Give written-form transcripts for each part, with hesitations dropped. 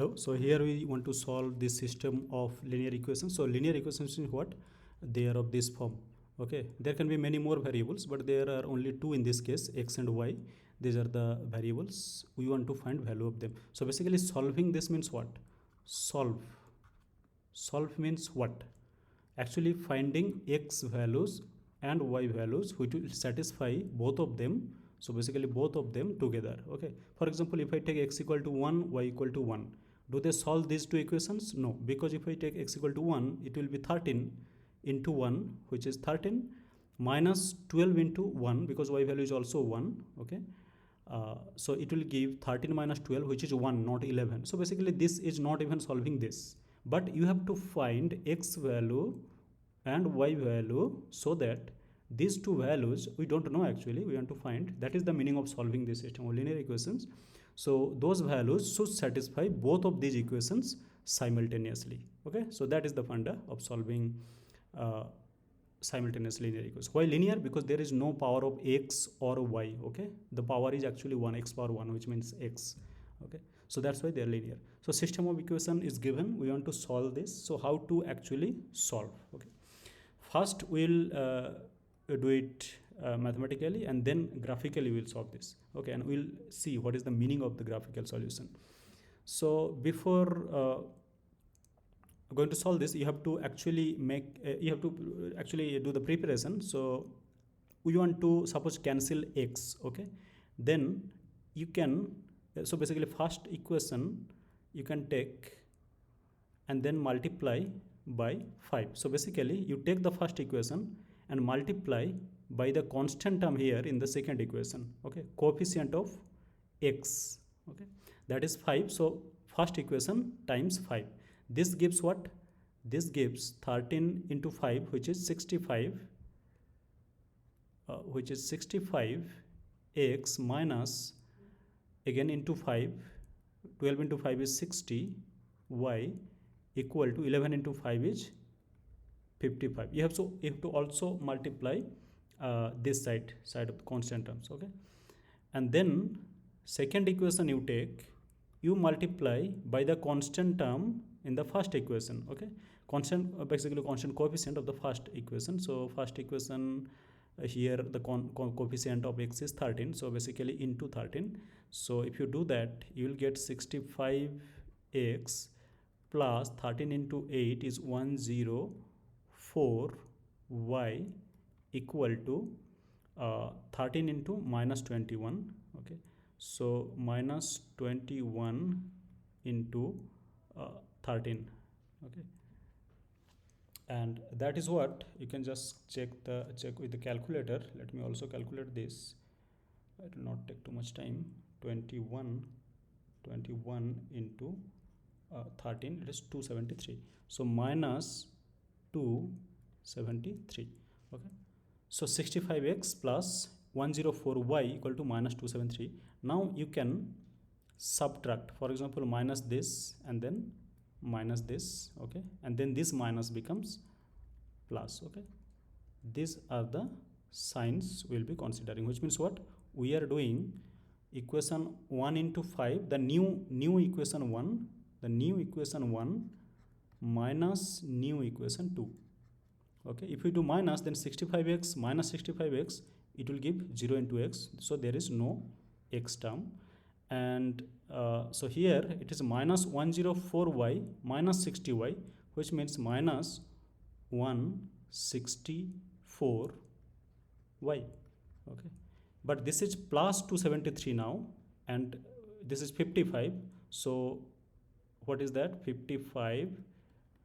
Hello. So here we want to solve this system of linear equations. So linear equations is what? They are of this form. Okay. There can be many more variables, but there are only two in this case, x and y. These are the variables. We want to find value of them. So basically solving this means what? Solve. Solve means what? Actually finding x values and y values which will satisfy both of them. So basically both of them together. Okay. For example, if I take x equal to 1, y equal to 1, do they solve these two equations? No, because if I take x equal to 1, it will be 13 into 1, which is 13, minus 12 into 1, because y value is also 1. Okay. So it will give 13 minus 12, which is 1, not 11. So basically this is not even solving this, but you have to find x value and y value, so that these two values we don't know, actually we want to find. That is the meaning of solving this system of linear equations. So those values should satisfy both of these equations simultaneously. Okay, so that is the funda of solving simultaneous linear equations. Why linear? Because there is no power of x or y. Okay, the power is actually 1, x power 1, which means x. Okay, so that's why they are linear. So system of equation is given, we want to solve this. So how to actually solve? Okay, first we'll do it mathematically, and then graphically we'll solve this. Okay, and we'll see what is the meaning of the graphical solution. So before going to solve this, you have to actually do the preparation. So we want to suppose cancel x. Okay, then you can, so basically first equation you can take and then multiply by 5. So basically you take the first equation and multiply by the constant term here in the second equation. Okay, coefficient of x. Okay, that is 5. So first equation times 5. This gives what? This gives 13 into 5, which is 65, x minus, again into 5, 12 into 5 is 60, y equal to 11 into 5 is 55. You have to also multiply this side of constant terms. Okay, and then second equation you take, you multiply by the constant term in the first equation. Okay, constant, basically constant coefficient of the first equation. So first equation here the coefficient of x is 13, so basically into 13. So if you do that, you will get 65x plus 13 into 8 is 104, y equal to 13 into minus 21. Okay, so minus 21 into 13. Okay, and that is what you can just check with the calculator. Let me also calculate this. It will not take too much time. 21 into 13, it is 273. So minus 273. Okay, so 65x plus 104y equal to minus 273. Now you can subtract, for example, minus this and then minus this. Okay, and then this minus becomes plus. Okay, these are the signs we'll be considering, which means what? We are doing equation 1 into 5, the new equation 1, the new equation 1 minus new equation 2. Okay, if we do minus, then 65x minus 65x, it will give 0 into x, so there is no x term. And so here it is minus 104y minus 60y, which means minus 164y. Okay, but this is plus 273 now, and this is 55. So what is that? 55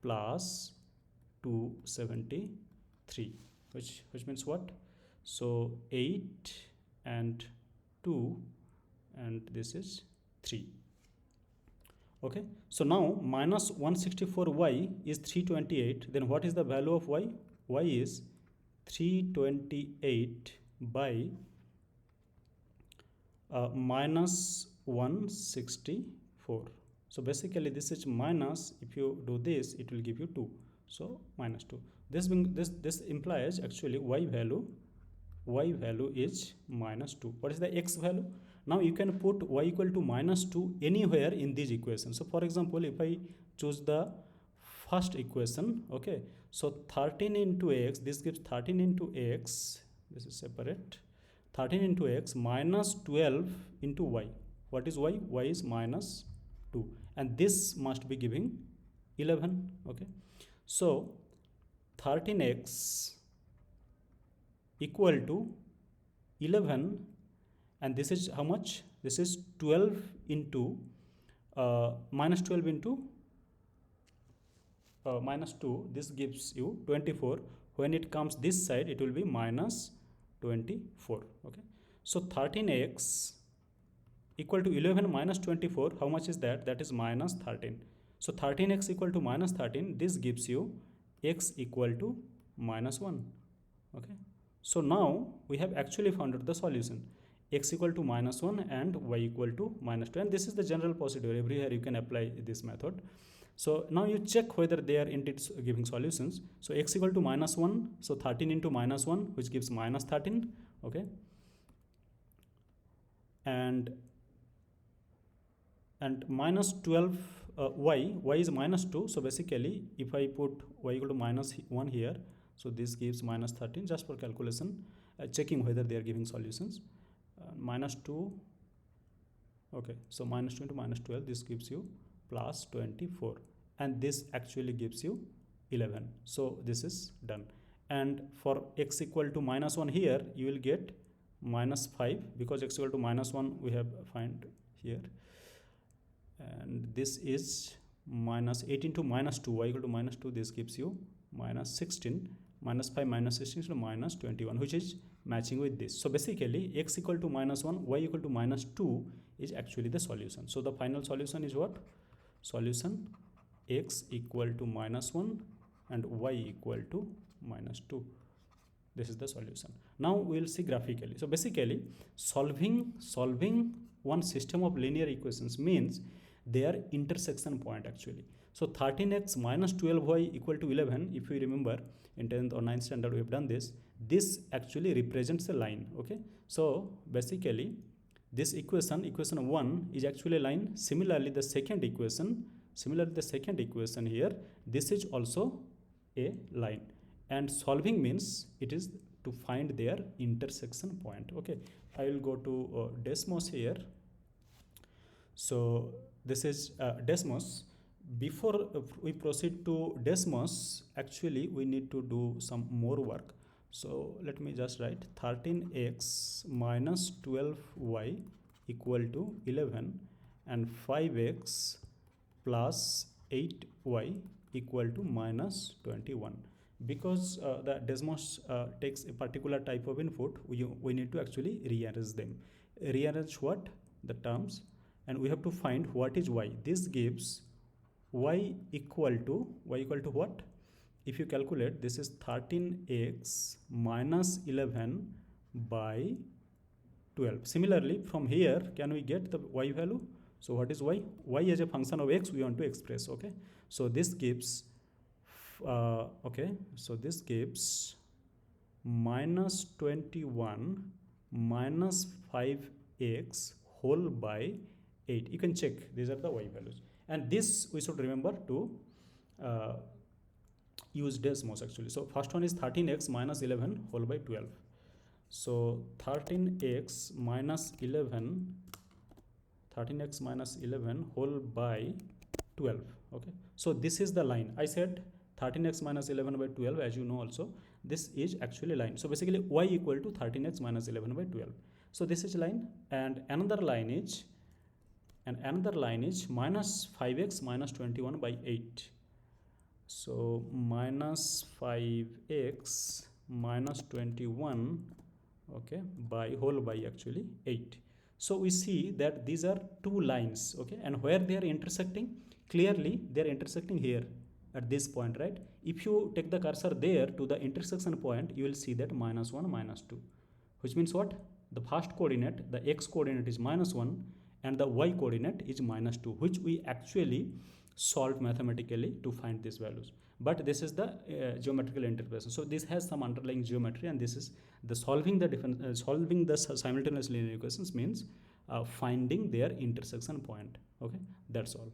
plus 273, which means what? So 8 and 2, and this is 3. Okay, so now minus 164y is 328. Then what is the value of y? Y is 328 by minus 164. So basically this is minus, if you do this, it will give you 2. So minus 2. This implies actually y value is minus 2. What is the x value? Now you can put y equal to -2 anywhere in these equations. So for example, if I choose the first equation, okay, so 13 into x, this gives 13 into x, this is separate, 13 into x minus 12 into y. What is y? Y is -2, and this must be giving 11, okay. So 13x equal to 11, and this is how much? This is 12 into -12 into -2, this gives you 24. When it comes this side, it will be -24, okay. So 13x equal to 11 minus 24, how much is that? That is -13. So 13x equal to -13, this gives you x equal to -1, okay. So now we have actually found out the solution, x equal to -1 and y equal to -2, and this is the general procedure. Everywhere you can apply this method. So now you check whether they are indeed giving solutions. So x equal to -1, so 13 into -1, which gives -13, okay. And -12 y is -2. So basically, if I put y equal to -1 here, so this gives -13 just for calculation, checking whether they are giving solutions. -2, okay, so -2 into -12, this gives you +24, and this actually gives you 11. So this is done. And for x equal to -1 here, you will get -5, because x equal to -1 we have find here, and this is -18 to -2, y equal to -2, this gives you -16, -5 -16, so -21, which is matching with this. So basically, x equal to -1, y equal to -2 is actually the solution. So the final solution is what? Solution x equal to -1 and y equal to -2. This is the solution. Now we will see graphically. So basically, solving one system of linear equations means their intersection point actually. So 13x minus 12y equal to 11, if you remember in 10th or 9th standard we have done this. This actually represents a line, okay. So basically this equation 1 is actually a line. Similarly the second equation here, this is also a line, and solving means it is to find their intersection point, okay. I will go to Desmos here. So this is Desmos. Before we proceed to Desmos, actually we need to do some more work. So let me just write 13x minus 12y equal to 11 and 5x plus 8y equal to minus 21. Because the Desmos takes a particular type of input, we need to actually rearrange them. Rearrange what? The terms, and we have to find what is y. This gives y equal to what? If you calculate, this is 13x minus 11 by 12. Similarly, from here, can we get the y value? So what is y? Y as a function of x we want to express, okay. So this gives so this gives minus 21 minus 5x whole by 8. You can check, these are the y values, and this we should remember to use Desmos actually. So first one is 13x minus 11 whole by 12. So 13x minus 11 whole by 12, okay. So this is the line. I said 13x minus 11 by 12, as you know also, this is actually line. So basically y equal to 13x minus 11 by 12. So this is line, and another line is minus 5x minus 21 by 8. So minus 5x minus 21, okay, by whole by actually 8. So we see that these are two lines, okay, and where they are intersecting, clearly they are intersecting here at this point, right? If you take the cursor there to the intersection point, you will see that minus 1 minus 2, which means what? The first coordinate, the x coordinate is minus 1 and the y coordinate is minus 2, which we actually solved mathematically to find these values. But this is the geometrical interpretation. So this has some underlying geometry, and this is the solving the simultaneous linear equations means finding their intersection point. Okay, that's all.